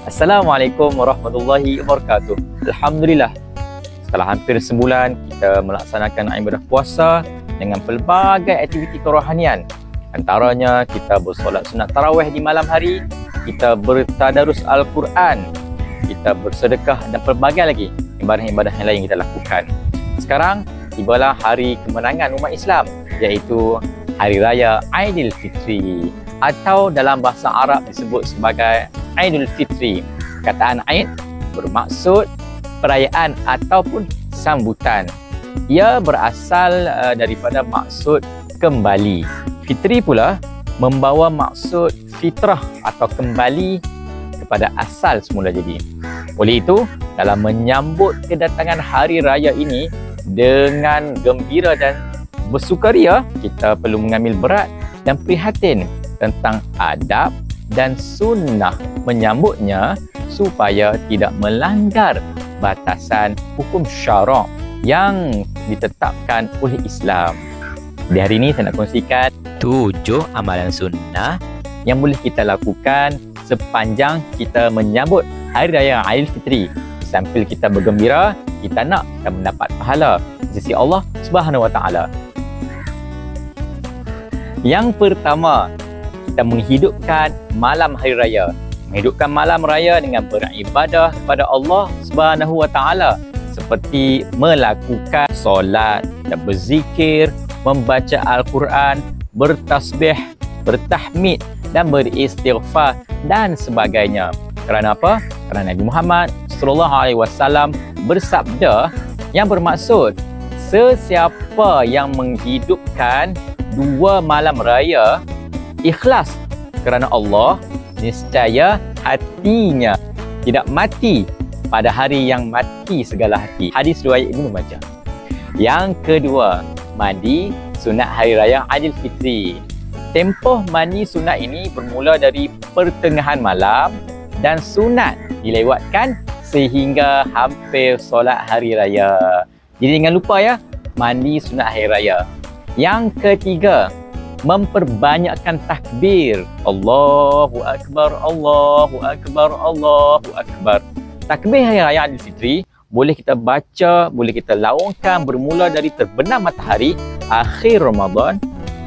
Assalamualaikum warahmatullahi wabarakatuh. Alhamdulillah, setelah hampir sebulan kita melaksanakan ibadah puasa dengan pelbagai aktiviti kerohanian. Antaranya kita bersolat sunat tarawih di malam hari, kita bertadarus Al-Quran, kita bersedekah dan pelbagai lagi ibadah-ibadah yang lain kita lakukan. Sekarang tibalah hari kemenangan umat Islam, iaitu Hari Raya Aidilfitri, atau dalam bahasa Arab disebut sebagai Aidul Fitri. Kataan Aid bermaksud perayaan ataupun sambutan. Ia berasal daripada maksud kembali. Fitri pula membawa maksud fitrah atau kembali kepada asal semula jadi. Oleh itu, dalam menyambut kedatangan hari raya ini dengan gembira dan bersukaria, kita perlu mengambil berat dan prihatin tentang adab dan sunnah menyambutnya supaya tidak melanggar batasan hukum syarak yang ditetapkan oleh Islam. Di hari ini saya nak kongsikan 7 amalan sunnah yang boleh kita lakukan sepanjang kita menyambut Hari Raya Aidilfitri. Sambil kita bergembira, kita mendapat pahala di sisi Allah Subhanahu Wa Taala. Yang pertama, kita menghidupkan malam hari raya. Menghidupkan malam raya dengan beribadah kepada Allah Subhanahu Wa Taala, seperti melakukan solat dan berzikir, membaca Al-Quran, bertasbih, bertahmid dan beristighfar dan sebagainya. Kerana apa? Kerana Nabi Muhammad SAW bersabda yang bermaksud, sesiapa yang menghidupkan 2 malam raya ikhlas kerana Allah, niscaya hatinya tidak mati pada hari yang mati segala hati. Hadis riwayat Ibnu Majah. Yang kedua, mandi sunat Hari Raya Aidilfitri. Tempoh mandi sunat ini bermula dari pertengahan malam dan sunat dilewatkan sehingga hampir solat Hari Raya. Jadi jangan lupa ya, mandi sunat Hari Raya. Yang ketiga, memperbanyakkan takbir. Allahu Akbar, Allahu Akbar, Allahu Akbar. Takbir Hari Raya Aidilfitri boleh kita baca, boleh kita laungkan bermula dari terbenam matahari akhir Ramadan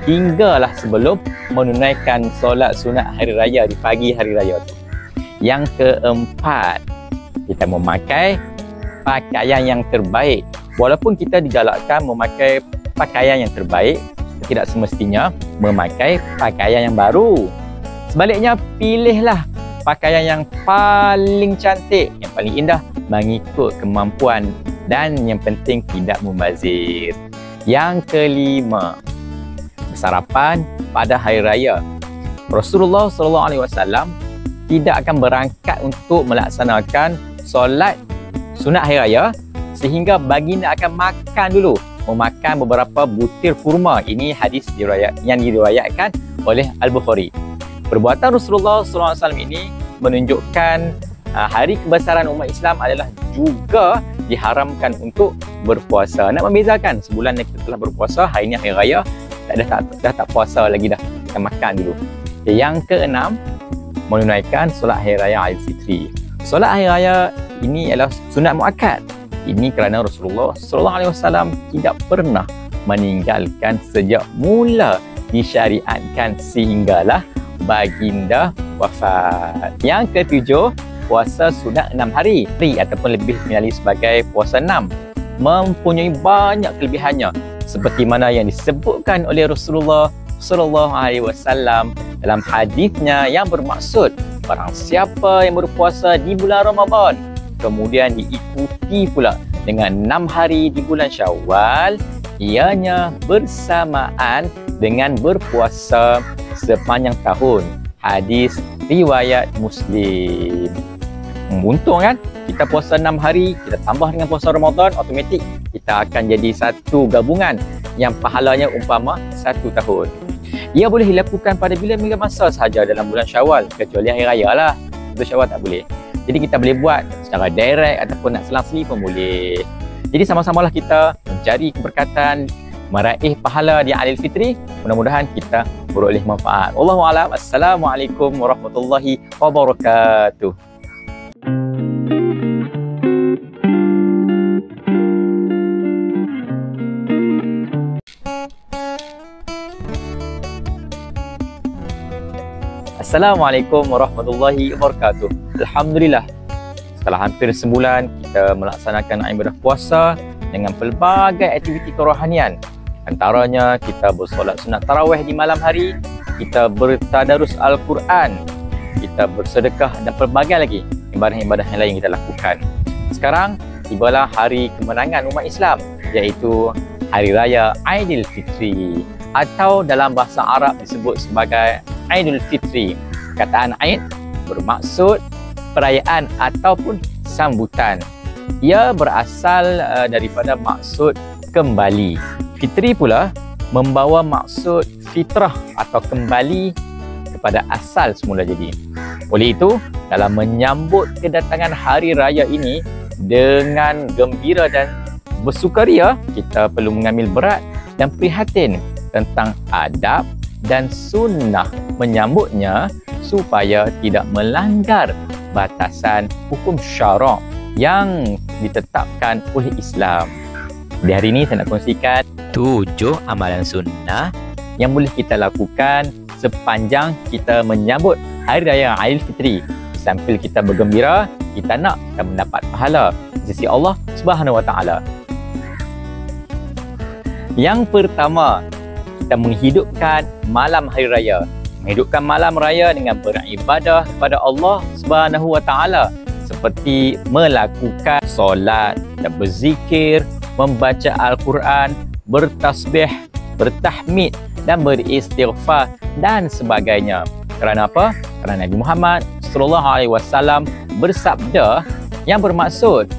hinggalah sebelum menunaikan solat sunat Hari Raya di pagi Hari Raya itu. Yang keempat, kita memakai pakaian yang terbaik. Walaupun kita digalakkan memakai pakaian yang terbaik, tidak semestinya memakai pakaian yang baru. Sebaliknya, pilihlah pakaian yang paling cantik, yang paling indah mengikut kemampuan dan yang penting tidak membazir. Yang kelima, bersarapan pada hari raya. Rasulullah SAW tidak akan berangkat untuk melaksanakan solat sunat hari raya sehingga baginda akan makan dulu, memakan beberapa butir kurma. Ini hadis yang diriwayatkan oleh Al-Bukhari. Perbuatan Rasulullah SAW ini menunjukkan hari kebesaran umat Islam adalah juga diharamkan untuk berpuasa. Nak membezakan, sebulan yang kita telah berpuasa, hari ini hari raya, dah tak puasa lagi dah, kita makan dulu. Yang keenam, menunaikan solat Hari Raya Aidilfitri. Solat Hari Raya ini adalah sunat muakkad. Ini kerana Rasulullah SAW tidak pernah meninggalkan sejak mula disyariatkan sehinggalah baginda wafat. Yang ketujuh, puasa sunat 6 hari ataupun lebih dikenali sebagai puasa 6 mempunyai banyak kelebihannya seperti mana yang disebutkan oleh Rasulullah SAW dalam hadisnya yang bermaksud, barang siapa yang berpuasa di bulan Ramadan kemudian diikuti pula dengan 6 hari di bulan Syawal, ianya bersamaan dengan berpuasa sepanjang tahun. Hadis riwayat Muslim. Untung kan? Kita puasa 6 hari, kita tambah dengan puasa Ramadan, automatik kita akan jadi satu gabungan yang pahalanya umpama 1 tahun. Ia boleh dilakukan pada bila-bila masa sahaja dalam bulan Syawal, kecuali hari raya lah. Untuk Syawal tak boleh. Jadi kita boleh buat secara direct ataupun nak selang-seli pun boleh. Jadi sama-samalah kita mencari keberkatan, meraih pahala di Aidilfitri. Mudah-mudahan kita beroleh manfaat. Wallahu a'lam. Assalamualaikum warahmatullahi wabarakatuh. Assalamualaikum warahmatullahi wabarakatuh. Alhamdulillah, setelah hampir sebulan kita melaksanakan ibadah puasa dengan pelbagai aktiviti kerohanian. Antaranya kita bersolat sunat tarawih di malam hari, kita bertadarus Al-Quran, kita bersedekah dan pelbagai lagi ibadah-ibadah yang lain kita lakukan. Sekarang tibalah hari kemenangan umat Islam, iaitu Hari Raya Aidilfitri, atau dalam bahasa Arab disebut sebagai Aidul Fitri. Kataan Aid bermaksud perayaan ataupun sambutan. Ia berasal daripada maksud kembali. Fitri pula membawa maksud fitrah atau kembali kepada asal semula jadi. Oleh itu, dalam menyambut kedatangan hari raya ini dengan gembira dan bersukaria, kita perlu mengambil berat dan prihatin tentang adab dan sunnah menyambutnya supaya tidak melanggar batasan hukum syarak yang ditetapkan oleh Islam. Di hari ini saya nak kongsikan 7 amalan sunnah yang boleh kita lakukan sepanjang kita menyambut Hari Raya Aidilfitri. Sambil kita bergembira, kita mendapat pahala di sisi Allah Subhanahu Wa Taala. Yang pertama, kita menghidupkan malam hari raya. Menghidupkan malam raya dengan beribadah kepada Allah Subhanahu Wa Taala, seperti melakukan solat dan berzikir, membaca Al-Quran, bertasbih, bertahmid dan beristighfar dan sebagainya. Kerana apa? Kerana Nabi Muhammad SAW bersabda yang bermaksud,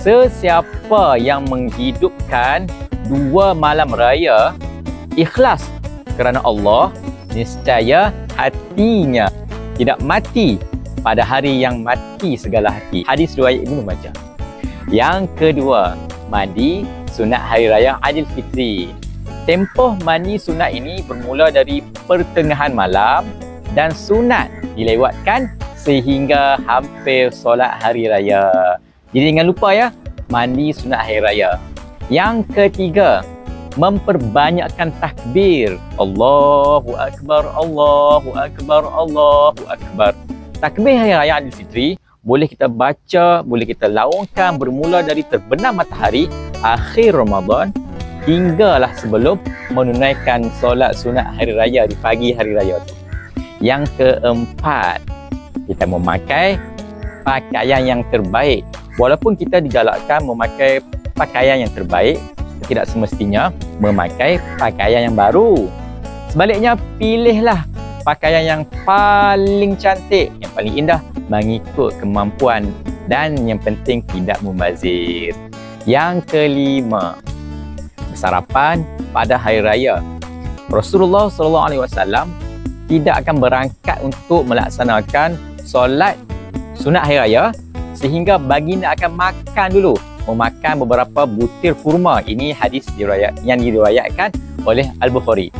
sesiapa yang menghidupkan 2 malam raya ikhlas kerana Allah, niscaya hatinya tidak mati pada hari yang mati segala hati. Hadis riwayat Ibnu Majah. Yang kedua, mandi sunat Hari Raya Aidilfitri. Tempoh mandi sunat ini bermula dari pertengahan malam dan sunat dilewatkan sehingga hampir solat Hari Raya. Jadi jangan lupa ya, mandi sunat Hari Raya. Yang ketiga, memperbanyakkan takbir. Allahu Akbar, Allahu Akbar, Allahu Akbar. Takbir Hari Raya Aidilfitri boleh kita baca, boleh kita laungkan bermula dari terbenam matahari akhir Ramadan hinggalah sebelum menunaikan solat sunat Hari Raya di pagi Hari Raya itu. Yang keempat, kita memakai pakaian yang terbaik. Walaupun kita digalakkan memakai pakaian yang terbaik, tidak semestinya memakai pakaian yang baru. Sebaliknya, pilihlah pakaian yang paling cantik, yang paling indah mengikut kemampuan dan yang penting tidak membazir. Yang kelima, bersarapan pada hari raya. Rasulullah SAW tidak akan berangkat untuk melaksanakan solat sunat hari raya sehingga baginda akan makan dulu, memakan beberapa butir kurma. Ini hadis yang diriwayatkan oleh Al-Bukhari.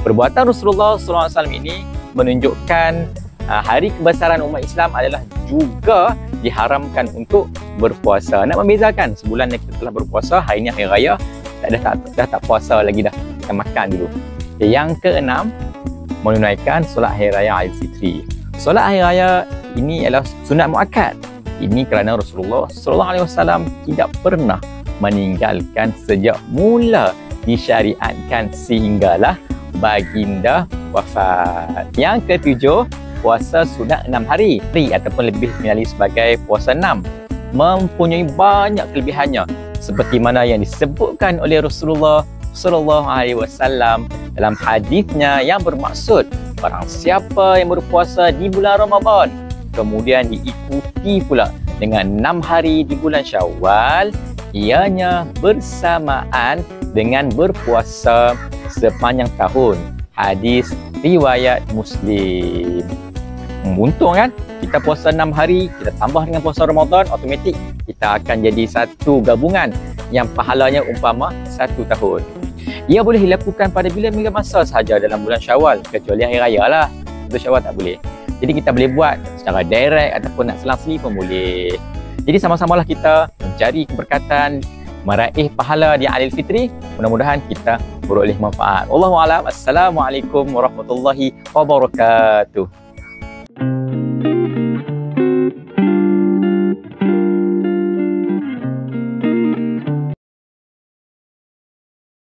Perbuatan Rasulullah SAW ini menunjukkan hari kebesaran umat Islam adalah juga diharamkan untuk berpuasa. Nak membezakan, sebulan yang kita telah berpuasa, hari ini hari raya, dah tak puasa lagi dah, kita makan dulu. Yang keenam, menunaikan solat hari raya Aidilfitri. Solat hari raya ini adalah sunat muakkad. Ini kerana Rasulullah SAW tidak pernah meninggalkan sejak mula disyariatkan sehinggalah baginda wafat. Yang ketujuh, puasa sunat 6 hari ataupun lebih dikenali sebagai puasa 6 mempunyai banyak kelebihannya seperti mana yang disebutkan oleh Rasulullah SAW dalam hadisnya yang bermaksud, barang siapa yang berpuasa di bulan Ramadan kemudian diikuti pula dengan 6 hari di bulan Syawal, ianya bersamaan dengan berpuasa sepanjang tahun. Hadis riwayat Muslim. Untung kan? Kita puasa 6 hari, kita tambah dengan puasa Ramadan, automatik kita akan jadi satu gabungan yang pahalanya umpama 1 tahun. Ia boleh dilakukan pada bila-bila masa sahaja dalam bulan Syawal, kecuali hari raya lah. Untuk Syawal tak boleh. Jadi kita boleh buat secara direct ataupun nak selang-seli pun boleh. Jadi sama-samalah kita mencari keberkatan, meraih pahala di Aidilfitri. Mudah-mudahan kita beroleh manfaat. Wallahu a'lam. Assalamualaikum warahmatullahi wabarakatuh.